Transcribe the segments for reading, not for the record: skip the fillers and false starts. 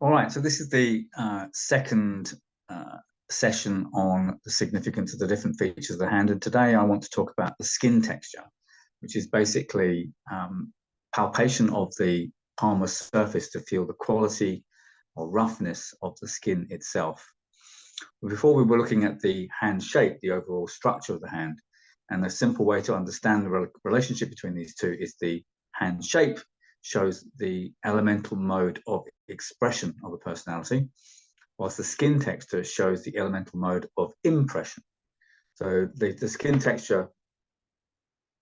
All right, so this is the second session on the significance of the different features of the hand. And today I want to talk about the skin texture, which is basically palpation of the palmar surface to feel the quality or roughness of the skin itself. Before we were looking at the hand shape, the overall structure of the hand, and a simple way to understand the relationship between these two is the hand shape shows the elemental mode of expression of a personality, whilst the skin texture shows the elemental mode of impression. So the skin texture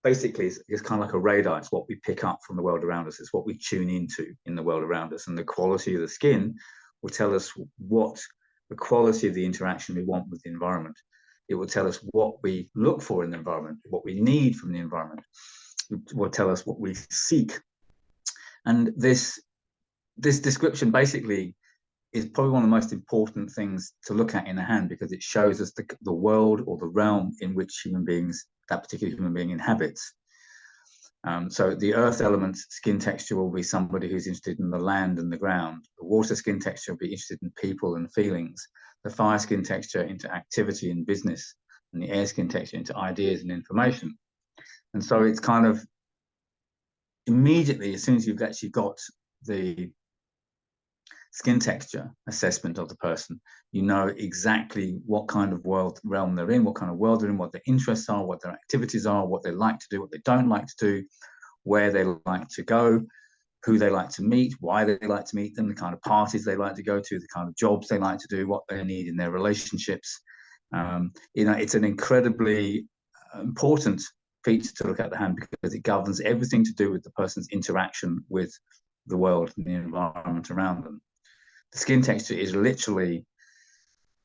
basically is kind of like a radar. It's what we pick up from the world around us. It's what we tune into in the world around us. And the quality of the skin will tell us what the quality of the interaction we want with the environment. It will tell us what we look for in the environment, what we need from the environment. It will tell us what we seek. And this description basically is probably one of the most important things to look at in a hand, because it shows us the world or the realm in which that particular human being inhabits. So the earth element skin texture will be somebody who's interested in the land and the ground. The water skin texture will be interested in people and feelings. The fire skin texture into activity and business, and the air skin texture into ideas and information. And so it's kind of immediately, as soon as you've actually got the skin texture assessment of the person, you know exactly what kind of realm they're in, what kind of world they're in, what their interests are, what their activities are, what they like to do, what they don't like to do, where they like to go, who they like to meet, why they like to meet them, the kind of parties they like to go to, the kind of jobs they like to do, what they need in their relationships. It's an incredibly important feature to look at the hand, because it governs everything to do with the person's interaction with the world and the environment around them. The skin texture is literally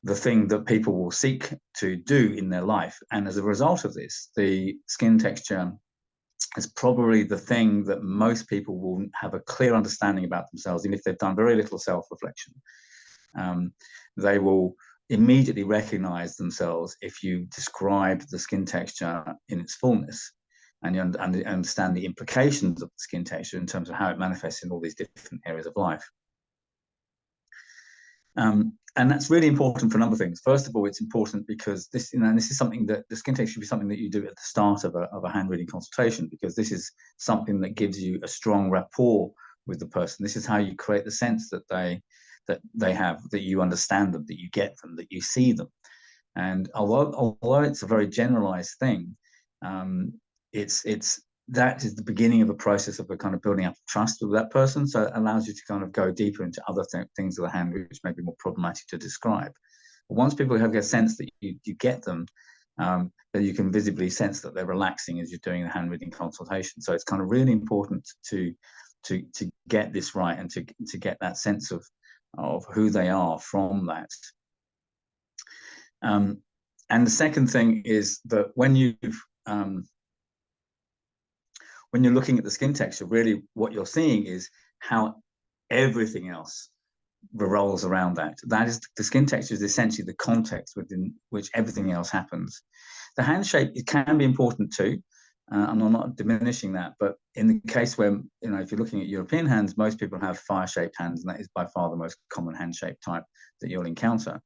the thing that people will seek to do in their life. And as a result of this, the skin texture is probably the thing that most people will have a clear understanding about themselves. And if they've done very little self-reflection, they will immediately recognize themselves if you describe the skin texture in its fullness, and you understand the implications of the skin texture in terms of how it manifests in all these different areas of life. And that's really important for a number of things. First of all, it's important because this is something that the skin texture should be something that you do at the start of a hand reading consultation, because this is something that gives you a strong rapport with the person. This is how you create the sense that they have, that you understand them, that you get them, that you see them. And although it's a very generalized thing, that is the beginning of a process of a kind of building up trust with that person. So it allows you to kind of go deeper into other things of the hand, which may be more problematic to describe. But once people have a sense that you get them, then you can visibly sense that they're relaxing as you're doing the hand reading consultation. So it's kind of really important to get this right, and to get that sense of who they are from that. And the second thing is that when you're looking at the skin texture, really what you're seeing is how everything else revolves around that. That is, the skin texture is essentially the context within which everything else happens. The hand shape, it can be important too, and I'm not diminishing that, but in the case where, if you're looking at European hands, most people have fire-shaped hands, and that is by far the most common hand shape type that you'll encounter.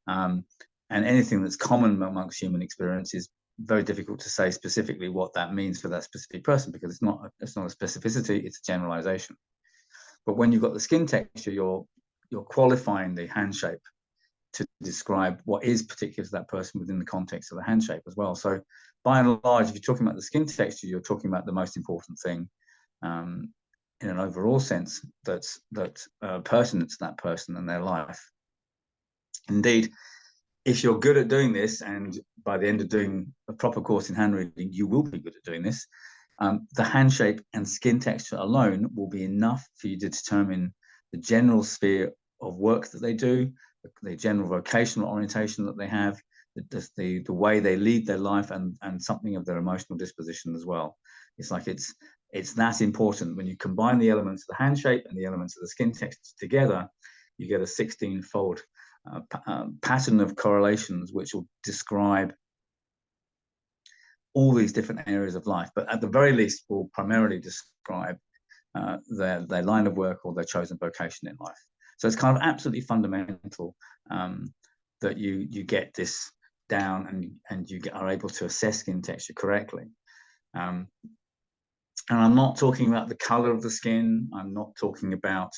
And anything that's common amongst human experience is very difficult to say specifically what that means for that specific person, because it's not a specificity, it's a generalization. But when you've got the skin texture, you're qualifying the hand shape to describe what is particular to that person within the context of the hand shape as well. So by and large, if you're talking about the skin texture, you're talking about the most important thing in an overall sense that's pertinent to that person and their life. Indeed, if you're good at doing this, and by the end of doing a proper course in hand reading, you will be good at doing this, the hand shape and skin texture alone will be enough for you to determine the general sphere of work that they do, the general vocational orientation that they have, the way they lead their life, and something of their emotional disposition as well. It's like it's that important. When you combine the elements of the hand shape and the elements of the skin texture together, you get a 16-fold pattern of correlations which will describe all these different areas of life, but at the very least will primarily describe their line of work or their chosen vocation in life. So it's kind of absolutely fundamental that you get this down and you are able to assess skin texture correctly. And I'm not talking about the color of the skin. I'm not talking about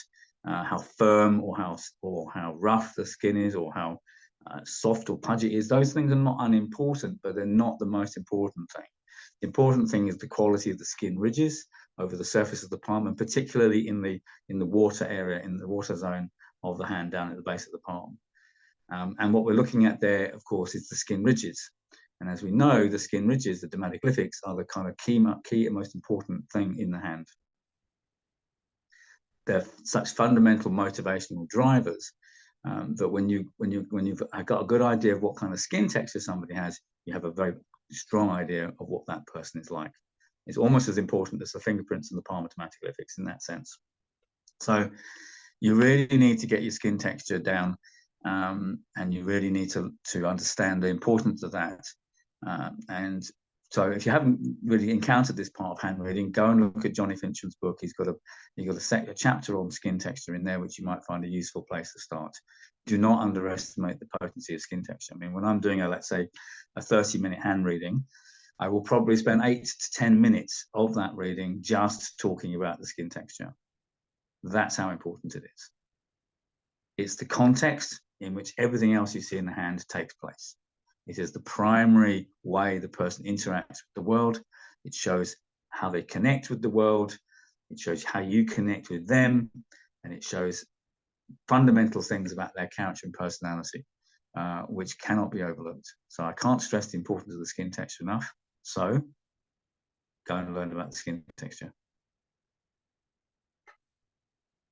how firm or how rough the skin is, or how soft or pudgy it is. Those things are not unimportant, but they're not the most important thing. The important thing is the quality of the skin ridges over the surface of the palm, and particularly in the water area, in the water zone of the hand down at the base of the palm. And what we're looking at there, of course, is the skin ridges. And as we know, the skin ridges, the dermatoglyphics, are the kind of key and most important thing in the hand. They're such fundamental motivational drivers that when you've got a good idea of what kind of skin texture somebody has, you have a very strong idea of what that person is like. It's almost as important as the fingerprints and the palmar dermatoglyphics in that sense. So you really need to get your skin texture down, and you really need to understand the importance of that. And so if you haven't really encountered this part of hand reading, go and look at Johnny Fincham's book. He's got a chapter on skin texture in there, which you might find a useful place to start. Do not underestimate the potency of skin texture. I mean, when I'm doing let's say a 30-minute hand reading, I will probably spend 8 to 10 minutes of that reading just talking about the skin texture. That's how important it is. It's the context in which everything else you see in the hand takes place. It is the primary way the person interacts with the world. It shows how they connect with the world. It shows how you connect with them. And it shows fundamental things about their character and personality, which cannot be overlooked. So I can't stress the importance of the skin texture enough. So go and learn about the skin texture.